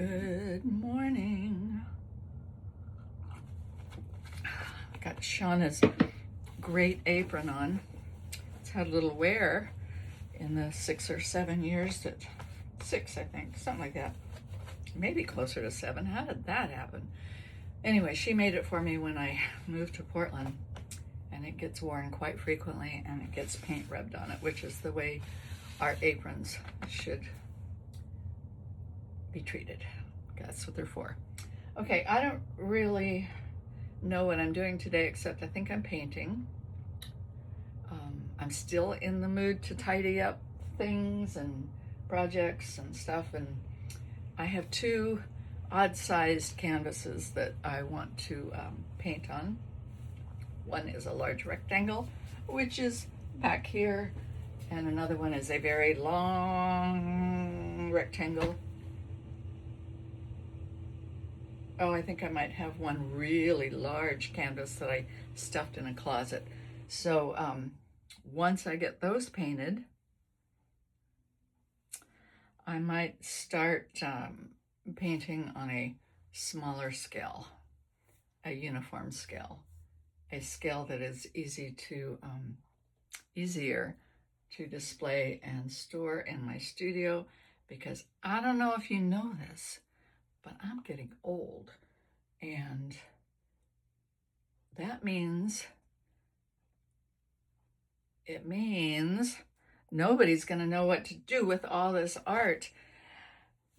Good morning. Got Shauna's great apron on. It's had a little wear in the 6 or 7 years that, 6 I think, something like that. Maybe closer to 7. How did that happen? Anyway, she made it for me when I moved to Portland, and it gets worn quite frequently and it gets paint rubbed on it, which is the way our aprons should be treated. That's what they're for. Okay, I don't really know what I'm doing today, except I think I'm painting. I'm still in the mood to tidy up things and projects and stuff, and I have 2 odd-sized canvases that I want to paint on. One is a large rectangle, which is back here, and another one is a very long rectangle. Oh, I think I might have one really large canvas that I stuffed in a closet. So once I get those painted, I might start painting on a smaller scale, a uniform scale, a scale that is easier to display and store in my studio, because I don't know if you know this, but I'm getting old, and that means nobody's going to know what to do with all this art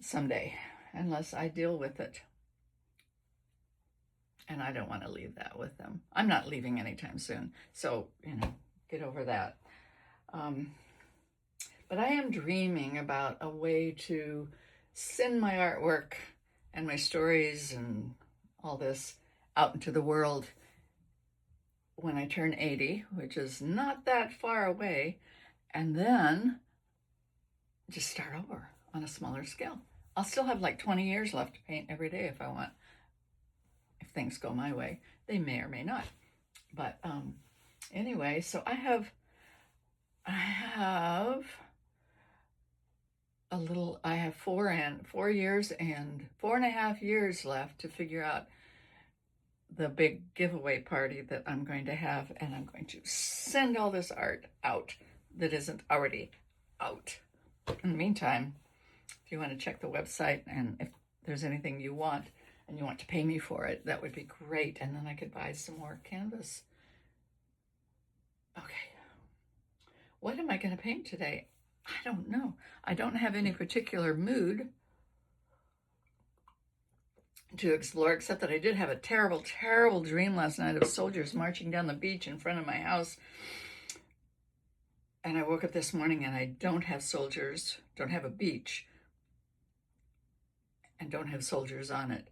someday unless I deal with it. And I don't want to leave that with them. I'm not leaving anytime soon, so, get over that. But I am dreaming about a way to send my artwork and my stories and all this out into the world when I turn 80, which is not that far away, and then just start over on a smaller scale. I'll still have like 20 years left to paint every day if I want, if things go my way. They may or may not. But anyway, so I have 4 years and 4.5 years left to figure out the big giveaway party that I'm going to have, and I'm going to send all this art out that isn't already out. In the meantime, if you want to check the website, and if there's anything you want and you want to pay me for it, that would be great, and then I could buy some more canvas. Okay, what am I going to paint today? I don't know. I don't have any particular mood to explore, except that I did have a terrible, terrible dream last night of soldiers marching down the beach in front of my house. And I woke up this morning and I don't have soldiers, don't have a beach, and don't have soldiers on it.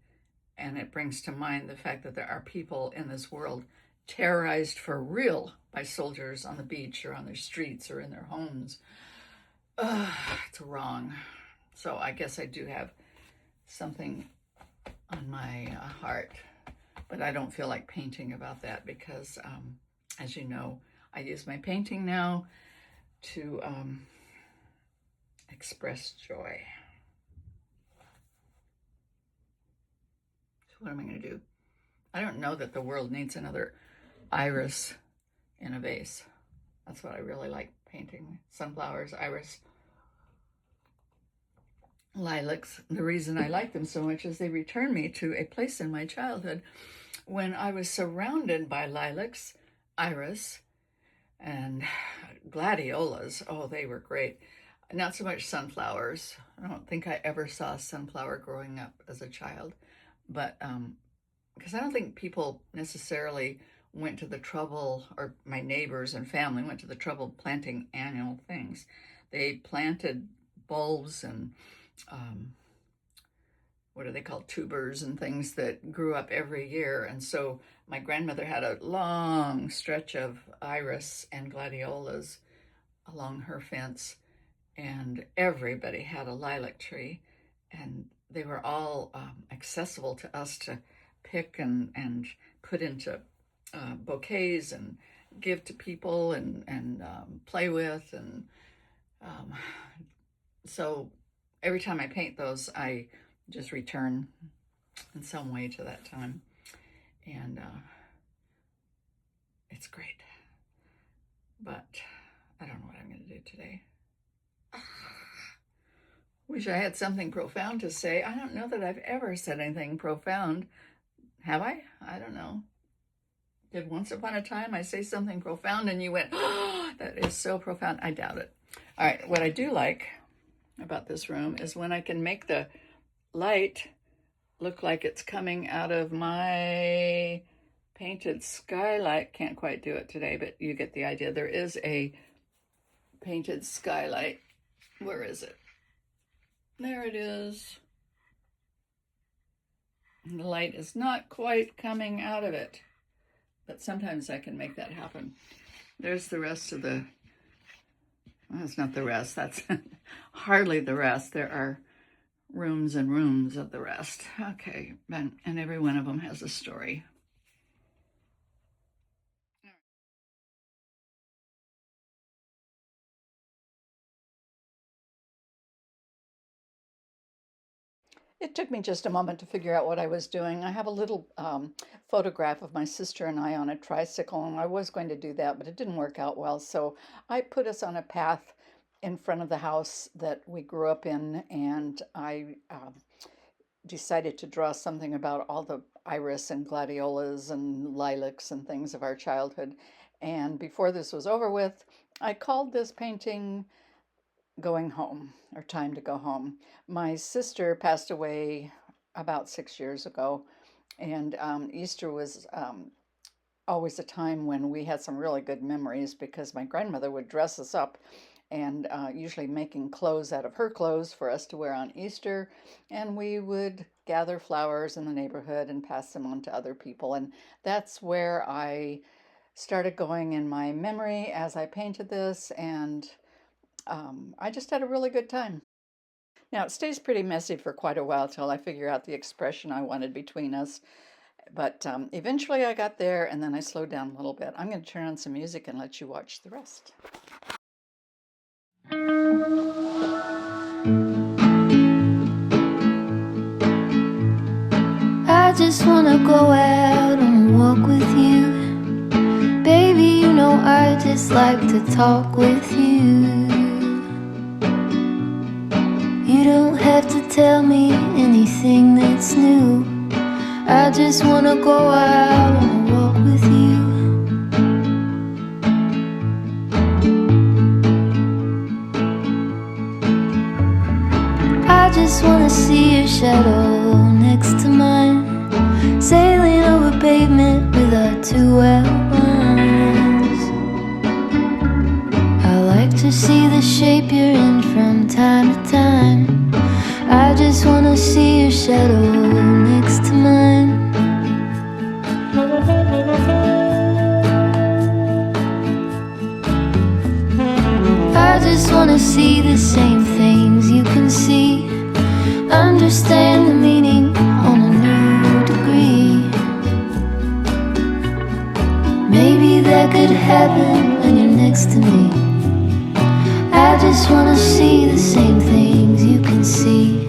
And it brings to mind the fact that there are people in this world terrorized for real by soldiers on the beach or on their streets or in their homes. It's wrong. So I guess I do have something on my heart, but I don't feel like painting about that because, as you know, I use my painting now to express joy. So what am I going to do? I don't know that the world needs another iris in a vase. That's what I really like painting. Sunflowers, iris, lilacs. The reason I like them so much is they return me to a place in my childhood when I was surrounded by lilacs, iris, and gladiolas. Oh, they were great. Not so much sunflowers. I don't think I ever saw a sunflower growing up as a child, but because I don't think people necessarily went to the trouble, or my neighbors and family went to the trouble of planting annual things. They planted bulbs and what are they called, tubers and things that grew up every year. And so my grandmother had a long stretch of iris and gladiolas along her fence, and everybody had a lilac tree, and they were all accessible to us to pick and put into bouquets and give to people and play with. And so every time I paint those, I just return in some way to that time. And it's great. But I don't know what I'm going to do today. Wish I had something profound to say. I don't know that I've ever said anything profound. Have I? I don't know. Did once upon a time I say something profound and you went, oh, that is so profound? I doubt it. All right, what I do like about this room is when I can make the light look like it's coming out of my painted skylight. Can't quite do it today, but you get the idea. There is a painted skylight. Where is it? There it is. And the light is not quite coming out of it, but sometimes I can make that happen. There's the rest of the, well, it's not the rest. That's hardly the rest. There are rooms and rooms of the rest. Okay, and every one of them has a story. It took me just a moment to figure out what I was doing. I have a little photograph of my sister and I on a tricycle, and I was going to do that, but it didn't work out well. So I put us on a path in front of the house that we grew up in, and I decided to draw something about all the iris and gladiolas and lilacs and things of our childhood. And before this was over with, I called this painting Going Home, or Time to Go Home. My sister passed away about 6 years ago, and Easter was always a time when we had some really good memories because my grandmother would dress us up and usually making clothes out of her clothes for us to wear on Easter, and we would gather flowers in the neighborhood and pass them on to other people. And that's where I started going in my memory as I painted this, and I just had a really good time. Now, it stays pretty messy for quite a while till I figure out the expression I wanted between us. But eventually I got there, and then I slowed down a little bit. I'm going to turn on some music and let you watch the rest. I just want to go out on a walk with you. Baby, you know I just like to talk with you. You don't have to tell me anything that's new. I just wanna go out on a walk with you. I just wanna see your shadow next to mine, sailing over pavement with our two outlines. I like to see the shape you're in from time to time. I just wanna see your shadow next to mine. I just wanna see the same things you can see, understand the meaning on a new degree. Maybe that could happen when you're next to me. I just wanna see the same things you can see.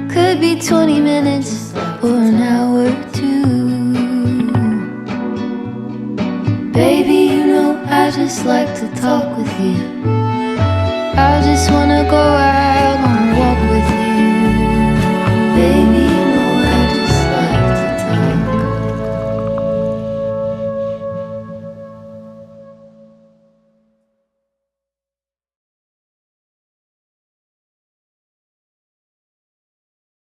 Could be 20 minutes or an hour or two. Baby, you know I just like to talk with you. I just wanna go out